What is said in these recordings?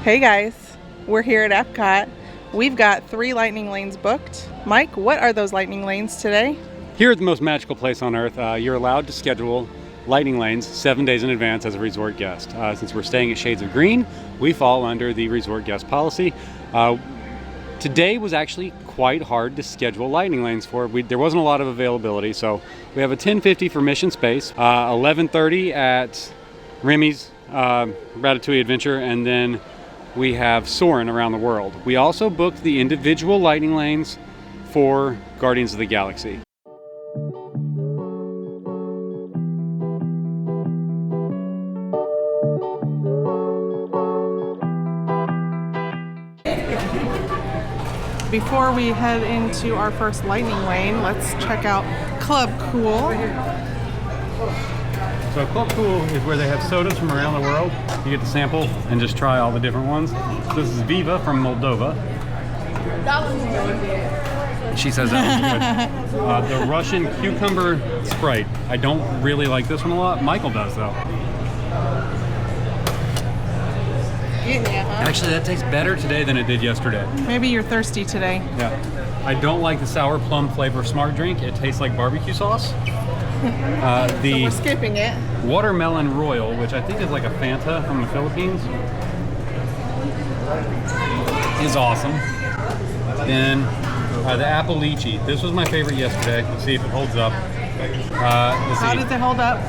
Hey guys, we're here at Epcot. We've got 3 lightning lanes booked. Mike, what are those lightning lanes today? Here at the most magical place on earth, you're allowed to schedule lightning lanes 7 days in advance as a resort guest. Since we're staying at Shades of Green, we fall under the resort guest policy. Today was actually quite hard to schedule lightning lanes for. There wasn't a lot of availability, so we have a 10:50 for Mission Space, 11:30 at Remy's Ratatouille Adventure, and then we have Soarin' Around the World. We also booked the individual lightning lanes for Guardians of the Galaxy. Before we head into our first lightning lane, let's check out Club Cool. So Club Cool is where they have sodas from around the world. You get to sample and just try all the different ones. This is Viva from Moldova. That was really good. She says that was good. The Russian cucumber Sprite. I don't really like this one a lot. Michael does though. Actually, that tastes better today than it did yesterday. Maybe you're thirsty today. Yeah. I don't like the sour plum flavor Smart Drink. It tastes like barbecue sauce. So we're skipping it. Watermelon Royal, which I think is like a Fanta from the Philippines, is awesome. Then the Apple Lychee. This was my favorite yesterday. Let's see if it holds up. How does it hold up?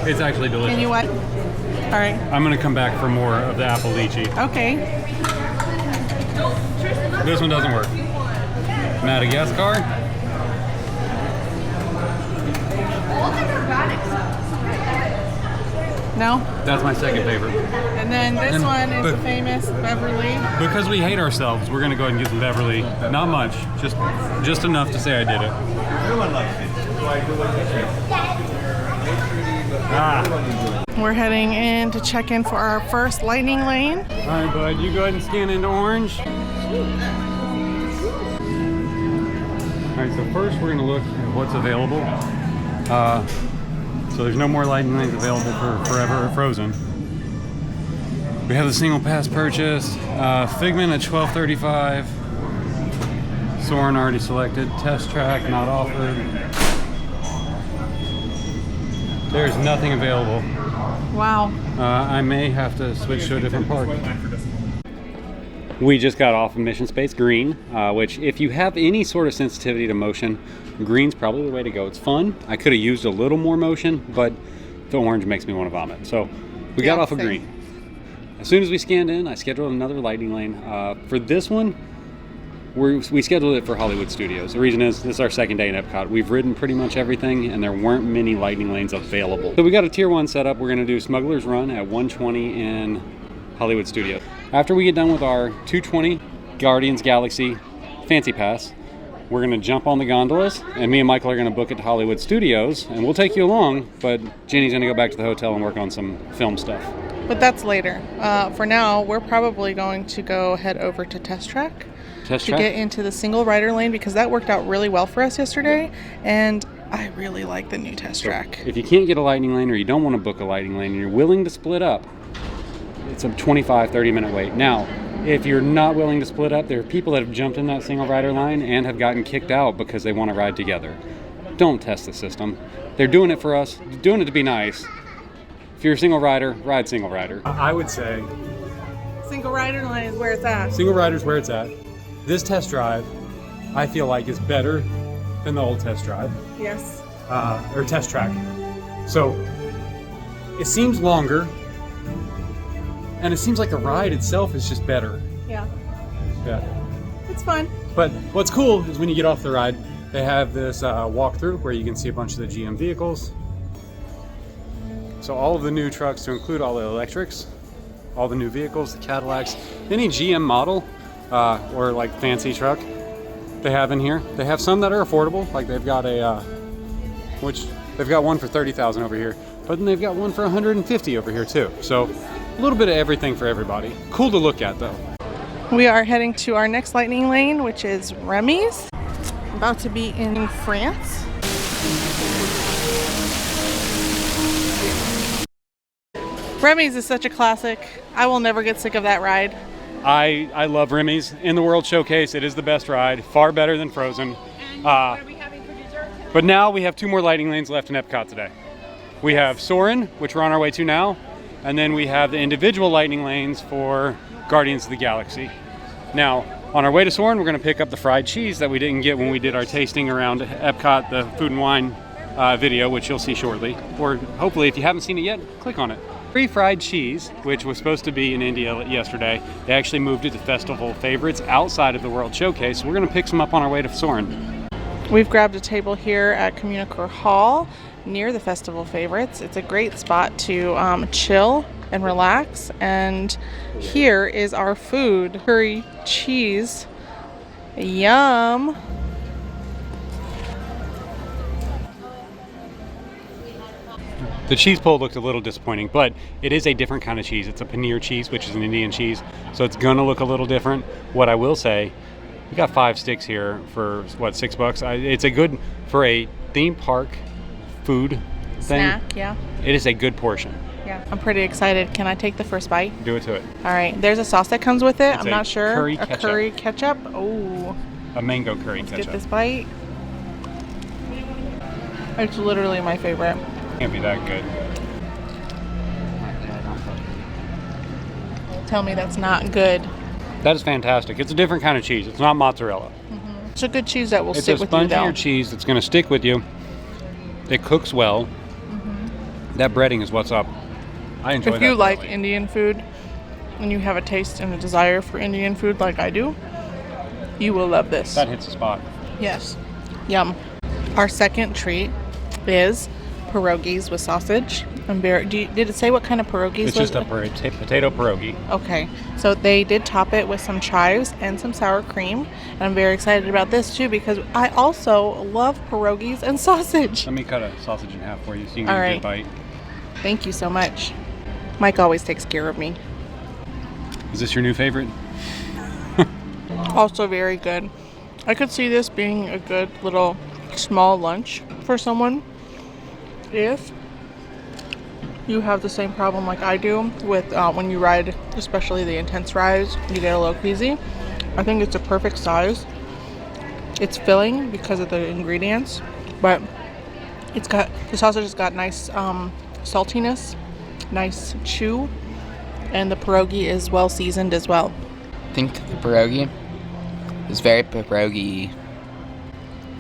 It's actually delicious. Can you what? All right. I'm gonna come back for more of the Apple Lychee. Okay. This one doesn't work. Madagascar. No? That's my second favorite. And then this one is the famous Beverly. Because we hate ourselves, we're gonna go ahead and get some Beverly. Not much, just enough to say I did it. Everyone likes it. We're heading in to check in for our first lightning lane. All right, bud, you go ahead and scan into orange. All right, so first we're gonna look at what's available. So there's no more lightning lanes available for Forever or Frozen. We have the single pass purchase. Figment at $12.35. Soarin' already selected. Test Track not offered. There's nothing available. Wow. I may have to switch to a different park. We just got off of Mission Space Green, which if you have any sort of sensitivity to motion, green's probably the way to go. It's fun. I could have used a little more motion, but the orange makes me want to vomit. So we got off of green. As soon as we scanned in, I scheduled another lightning lane. For this one, we scheduled it for Hollywood Studios. The reason is this is our second day in Epcot. We've ridden pretty much everything, and there weren't many lightning lanes available. So we got a tier 1 set up. We're going to do Smuggler's Run at 120 in Hollywood Studios. After we get done with our 220 Guardians Galaxy Fancy Pass, we're going to jump on the gondolas, and me and Michael are going to book it to Hollywood Studios, and we'll take you along, but Jenny's going to go back to the hotel and work on some film stuff. But that's later. For now, we're probably going to go head over to Test Track to get into the single rider lane, because that worked out really well for us yesterday, and I really like the new Test Track. If you can't get a lightning lane, or you don't want to book a lightning lane, and you're willing to split up, it's a 25-30 minute wait. Now, if you're not willing to split up, there are people that have jumped in that single rider line and have gotten kicked out because they want to ride together. Don't test the system. They're doing it for us, doing it to be nice. If you're a single rider, ride single rider. I would say Single rider lane is where it's at. single rider's where it's at. This test drive, I feel like, is better than the old test drive. Yes. Or Test Track. So it seems longer, and it seems like the ride itself is just better. Yeah. Yeah. It's fun. But what's cool is when you get off the ride, they have this walkthrough where you can see a bunch of the GM vehicles. So all of the new trucks, to include all the electrics, all the new vehicles, the Cadillacs, any GM model or like fancy truck they have in here. They have some that are affordable, like they've got they've got one for $30,000 over here, but then they've got one for $150,000 over here too. So a little bit of everything for everybody. Cool to look at though. We are heading to our next lightning lane, which is Remy's. About to be in France. Remy's is such a classic. I will never get sick of that ride. I love Remy's in the World Showcase. It is the best ride, far better than Frozen. And what are we having for dessert? But now we have 2 more lightning lanes left in Epcot today. We have Soarin', which we're on our way to now, and then we have the individual lightning lanes for Guardians of the Galaxy. Now, on our way to Soarin', we're going to pick up the fried cheese that we didn't get when we did our tasting around Epcot, the Food and Wine video, which you'll see shortly. Or hopefully, if you haven't seen it yet, click on it. Free fried cheese, which was supposed to be in India yesterday, they actually moved it to festival favorites outside of the World Showcase. So we're going to pick some up on our way to Soarin'. We've grabbed a table here at Communicore Hall near the festival favorites. It's a great spot to chill and relax. And here is our food. Curry cheese. Yum. The cheese pull looked a little disappointing, but it is a different kind of cheese. It's a paneer cheese, which is an Indian cheese, so it's gonna look a little different. What I will say, we got 5 sticks here for what, $6? It's a good for a theme park food thing. Snack, yeah. It is a good portion. Yeah, I'm pretty excited. Can I take the first bite? Do it to it. All right, there's a sauce that comes with it. It's I'm a not sure. curry A ketchup. curry ketchup. Oh, A mango curry get ketchup. this bite. It's literally my favorite. Can't be that good. Tell me that's not good. That is fantastic. It's a different kind of cheese. It's not mozzarella. It's a good cheese that will It's sit a with you though. spongier cheese that's going to stick with you. It cooks well. That breading is what's up. I enjoy that. If you like thoroughly. Indian food and you have a taste and a desire for Indian food like I do, you will love this. That hits the spot. Yes. Yum. Our second treat is pierogies with sausage. Did it say what kind of pierogies It's was just a it? potato pierogi. Okay, so they did top it with some chives and some sour cream. And I'm very excited about this too because I also love pierogies and sausage. Let me cut a sausage in half for you so you can All get a right. good bite. Thank you so much. Mike always takes care of me. Is this your new favorite? Also very good. I could see this being a good little small lunch for someone if you have the same problem like I do with when you ride, especially the intense rides, you get a little queasy. I think it's a perfect size. It's filling because of the ingredients, but the sausage has got nice saltiness, nice chew, and the pierogi is well seasoned as well. I think the pierogi is very pierogi.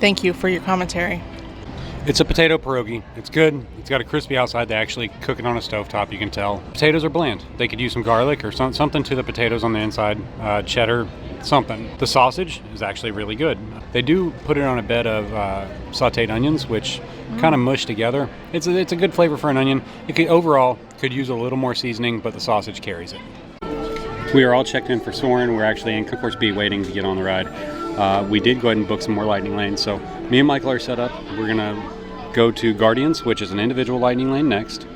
Thank you for your commentary. It's a potato pierogi. It's good. It's got a crispy outside. They actually cook it on a stovetop, you can tell. Potatoes are bland. They could use some garlic or something to the potatoes on the inside. Cheddar, something. The sausage is actually really good. They do put it on a bed of sauteed onions, which kind of mush together. It's a good flavor for an onion. It overall could use a little more seasoning, but the sausage carries it. We are all checked in for Soarin'. We're actually in Concourse B waiting to get on the ride. We did go ahead and book some more lightning lanes. So me and Michael are set up. We're going to go to Guardians, which is an individual lightning lane next.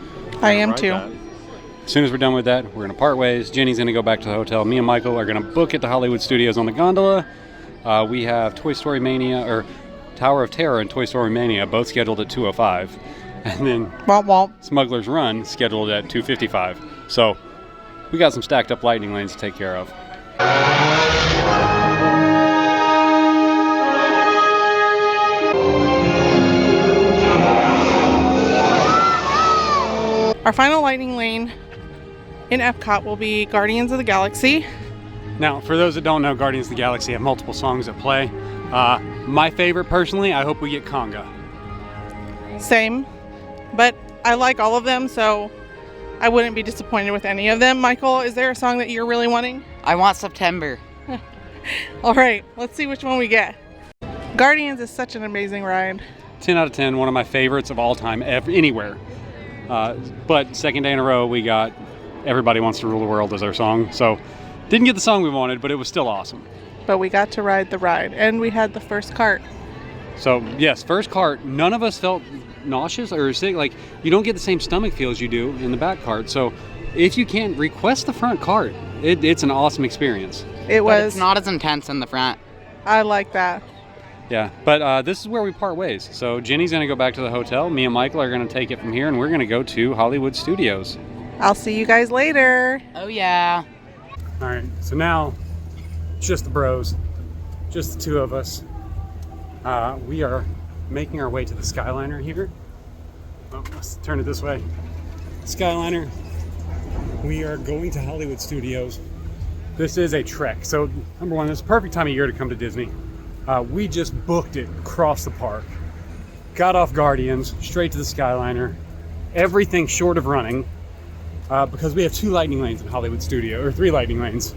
I am too. As soon as we're done with that, we're going to part ways. Jenny's going to go back to the hotel. Me and Michael are going to book at the Hollywood Studios on the gondola. We have Toy Story Mania, or Tower of Terror and Toy Story Mania, both scheduled at 2:05. And then Womp womp. Smuggler's Run scheduled at 2:55. So we got some stacked up lightning lanes to take care of. Our final lightning lane in Epcot will be Guardians of the Galaxy. Now, for those that don't know, Guardians of the Galaxy have multiple songs at play. My favorite, personally, I hope we get Conga. Same, but I like all of them, so I wouldn't be disappointed with any of them. Michael, is there a song that you're really wanting? I want September. All right, let's see which one we get. Guardians is such an amazing ride. 10 out of 10, one of my favorites of all time, anywhere. But second day in a row, we got Everybody Wants to Rule the World as our song. So didn't get the song we wanted, but it was still awesome. But we got to ride the ride, and we had the first cart. So yes, first cart, none of us felt nauseous or sick. Like, you don't get the same stomach feel as you do in the back cart. So if you can, request the front cart. It's an awesome experience. It But was. it's not as intense in the front. I like that. Yeah, but this is where we part ways. So Jenny's going to go back to the hotel. Me and Michael are going to take it from here, and we're going to go to Hollywood Studios. I'll see you guys later. Oh yeah. All right, so now just the bros, just the two of us. We are making our way to the Skyliner here. Oh, let's turn it this way. Skyliner. We are going to Hollywood Studios. This is a trek. So number one, it's a perfect time of year to come to Disney. We just booked it across the park. Got off Guardians, straight to the Skyliner. Everything short of running, because we have 2 lightning lanes in Hollywood Studio, or 3 lightning lanes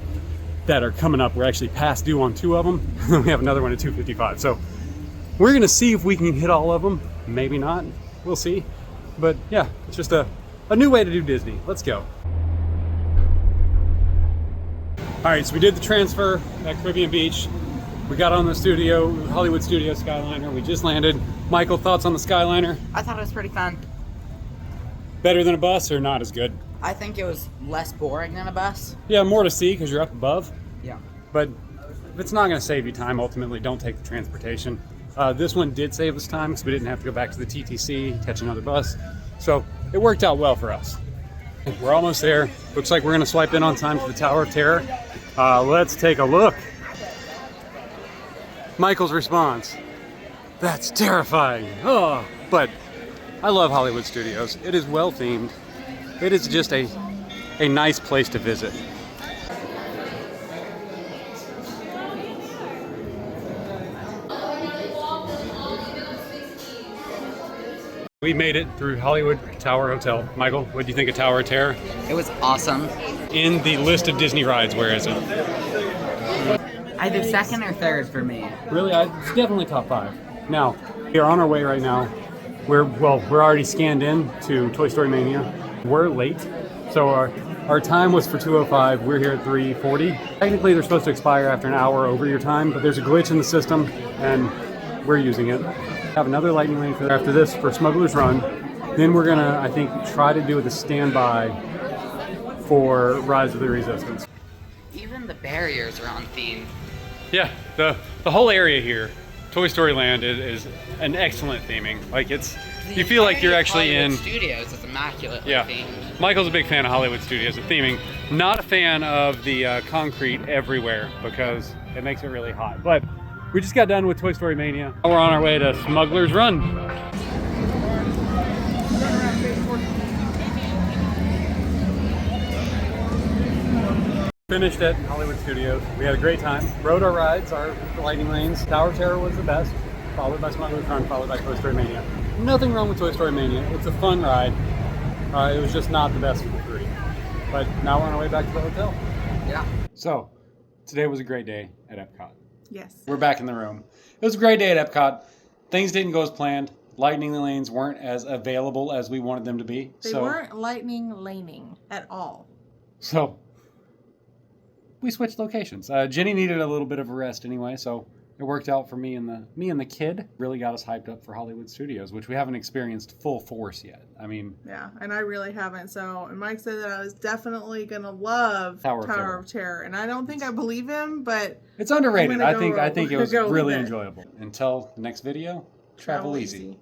that are coming up. We're actually past due on 2 of them. We have another one at 2:55. So we're gonna see if we can hit all of them. Maybe not, we'll see. But yeah, it's just a new way to do Disney. Let's go. All right, so we did the transfer at Caribbean Beach. We got on the Hollywood Studio Skyliner. We just landed. Michael, thoughts on the Skyliner? I thought it was pretty fun. Better than a bus or not as good? I think it was less boring than a bus. Yeah, more to see because you're up above. Yeah. But if it's not going to save you time, ultimately, don't take the transportation. This one did save us time because we didn't have to go back to the TTC, catch another bus. So it worked out well for us. We're almost there. Looks like we're going to swipe in on time to the Tower of Terror. Let's take a look. Michael's response. That's terrifying. Oh, but I love Hollywood Studios. It is well themed. It is just a nice place to visit. We made it through Hollywood Tower Hotel. Michael, what do you think of Tower of Terror? It was awesome. In the list of Disney rides, where is it? Either second or third for me. Really, it's definitely top 5. Now, we are on our way right now. We're already scanned in to Toy Story Mania. We're late, so our time was for 2:05. We're here at 3:40. Technically, they're supposed to expire after an hour over your time, but there's a glitch in the system, and we're using it. Have another lightning lane after this for Smuggler's Run. Then we're gonna, I think, try to do the standby for Rise of the Resistance. Even the barriers are on theme. Yeah, the whole area here, Toy Story Land, is an excellent theming. Like you feel like you're actually Hollywood in Studios is immaculately themed. Michael's a big fan of Hollywood Studios and theming. Not a fan of the concrete everywhere because it makes it really hot. But we just got done with Toy Story Mania. We're on our way to Smuggler's Run. Finished at Hollywood Studios. We had a great time. Rode our rides, our lightning lanes. Tower of Terror was the best, followed by Smuggler's Run, followed by Toy Story Mania. Nothing wrong with Toy Story Mania. It's a fun ride. It was just not the best of the 3. But now we're on our way back to the hotel. Yeah. So, today was a great day at Epcot. Yes. We're back in the room. It was a great day at Epcot. Things didn't go as planned. Lightning lanes weren't as available as we wanted them to be. They weren't lightning laning at all. So we switched locations. Jenny needed a little bit of a rest anyway, so it worked out for me and the kid. Really got us hyped up for Hollywood Studios, which we haven't experienced full force yet. I mean, yeah, and I really haven't. So, and Mike said that I was definitely gonna love Tower of Terror, and I don't think I believe him, but it's underrated. I think it was really enjoyable. Until the next video, travel easy.